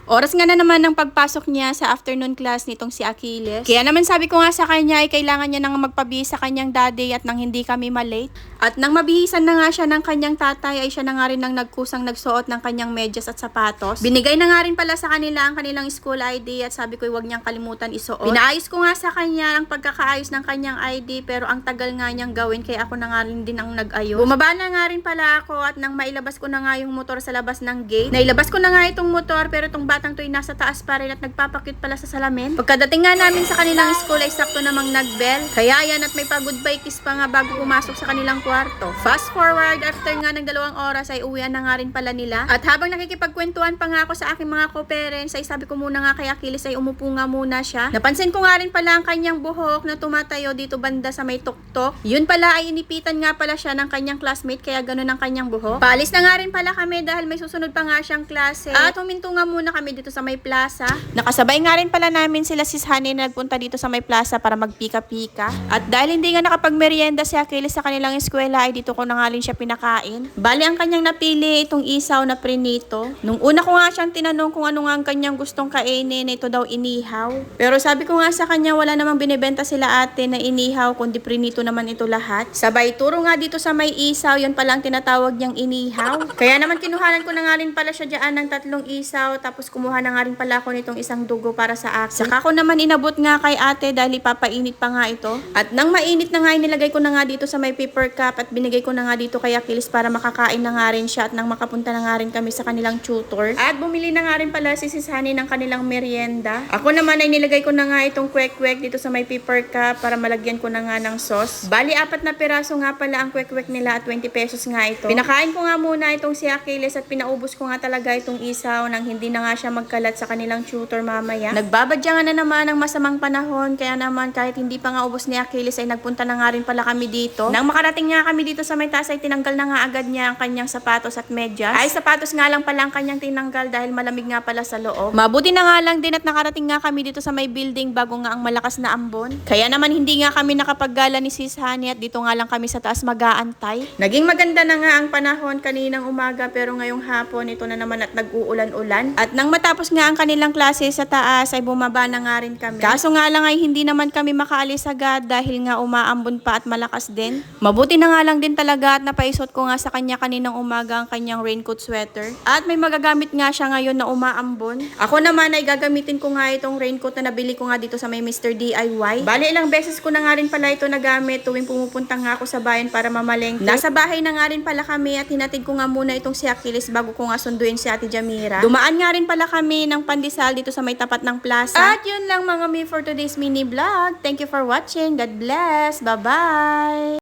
Oras nga na naman ng pagpasok niya sa afternoon class nitong si Achilles. Kaya naman sabi ko nga sa kanya ay kailangan niya nang magpabihis sa kanyang daddy at nang hindi kami malate. At nang mabihisan na nga siya ng kanyang tatay ay siya na nga rin nang nagkusang nagsuot ng kanyang medyas at sapatos. Binigay na nga rin pala sa kanila ang kanilang school ID at sabi ko huwag niyang kalimutan isuot. Pinaayos ko nga sa kanya ang pagkakaayos ng kanyang ID pero ang tagal nga niyang gawin kaya ako na nga rin din ang nag-ayos. Bumaba na nga rin pala ako at nang mailabas ko na nga yung motor sa labas ng gate. Nailabas ko na nga itong motor pero itong batang to ay nasa taas pa rin at nagpapakit pala sa salamin. Pagkadating nga namin sa kanilang school ay sakto namang nag-bell. Kaya yan at may pa-goodbye kiss pa nga bago pumasok sa kanilang kwarto. Fast forward, after nga ng 2 oras ay uwian na nga rin pala nila. At habang nakikipagkwentuhan pa nga ako sa aking mga co-parents ay sabi ko muna nga kay Achilles ay umupo nga muna siya. Napansin ko nga rin pala ang kanyang buhok na tumatayo dito banda sa may tuktok. Yun pala ay inipitan nga pala siya ng kanyang classmate kaya ganun ang kanyang buhok. Paalis na nga rin pala kami dahil may susunod pa nga siyang klase. At huminto nga muna kami dito sa may plaza. Nakasabay nga rin pala namin sila sis Honey na nagpunta dito sa may plaza para magpika-pika. At dahil hindi nga nakapagmerienda si Achilles sa kanilang eskwela ay dito ko na nga rin siya pinakain. Bali ang kanyang napili itong isaw na prinito. Nung una ko nga siyang tinanong kung ano nga ang kanyang gustong kainin, ito daw inihaw. Pero sabi ko nga sa kanya wala namang binibenta sila ate na inihaw kundi prinito naman ito lahat. Sabay turo nga dito sa may isaw, yun pala ang tinatawag niyang inihaw. Kaya naman kinuhanan ko na nga rin pala siya dyan ng 3 isaw tapos kumuha na nga rin pala ako nitong isang dugo para sa akin. Saka ko naman inabot nga kay ate dahil ipapainit pa nga ito. At nang mainit na nga inilagay ko na nga dito sa may paper cup at binigay ko na nga dito kay Achilles para makakain na nga rin siya at nang makapunta na nga rin kami sa kanilang tutor. At bumili na nga rin pala si Sis Honey ng kanilang merienda. Ako naman ay nilagay ko na nga itong kwek-kwek dito sa may paper cup para malagyan ko na nga ng sauce. Bali 4 na piraso nga pala ang kwek-kwek nila at 20 pesos nga ito. Pinakain ko nga muna itong si Achilles at pinaubos ko nga talaga itong isaw nang hindi na nga siya magkalat sa kanilang tutor mamaya. Nagbabadya nga na naman ang masamang panahon kaya naman kahit hindi pa nga ubos ni Achilles ay nagpunta na nga rin pala kami dito. Nang makarating nga kami dito sa may taas ay tinanggal na nga agad niya ang kanyang sapatos at medyas. Ay sapatos nga lang pala ang kanyang tinanggal dahil malamig nga pala sa loob. Mabuti na nga lang din at nakarating nga kami dito sa may building bago nga ang malakas na ambon. Kaya naman hindi nga kami nakapaggala ni Sis Honey at dito nga lang kami sa taas mag-aantay. Naging maganda na nga ang panahon kaninang umaga pero ngayong hapon ito na naman at nag-uulan-ulan. At nang matapos nga ang kanilang klase sa taas ay bumaba na nga rin kami. Kaso nga lang ay hindi naman kami makaalis agad dahil nga umaambon pa at malakas din. Mabuti na nga lang din talaga at napaisot ko nga sa kanya kaninang umaga ang kanyang raincoat sweater. At may magagamit nga siya ngayon na umaambon. Ako naman ay gagamitin ko nga itong raincoat na nabili ko nga dito sa may Mr. DIY. Bali ilang beses ko na nga rin pala ito nagamit tuwing pumupunta nga ako sa bayan para mamalengke. Nasa bahay na nga rin pala kami at hinatid ko nga muna itong si Achilles bago ko nga sunduin si Ate Jamira. Dumaan nga rin pala kami ng pandesal dito sa may tapat ng plaza. At yun lang mga me for today's mini vlog. Thank you for watching. God bless. Bye-bye!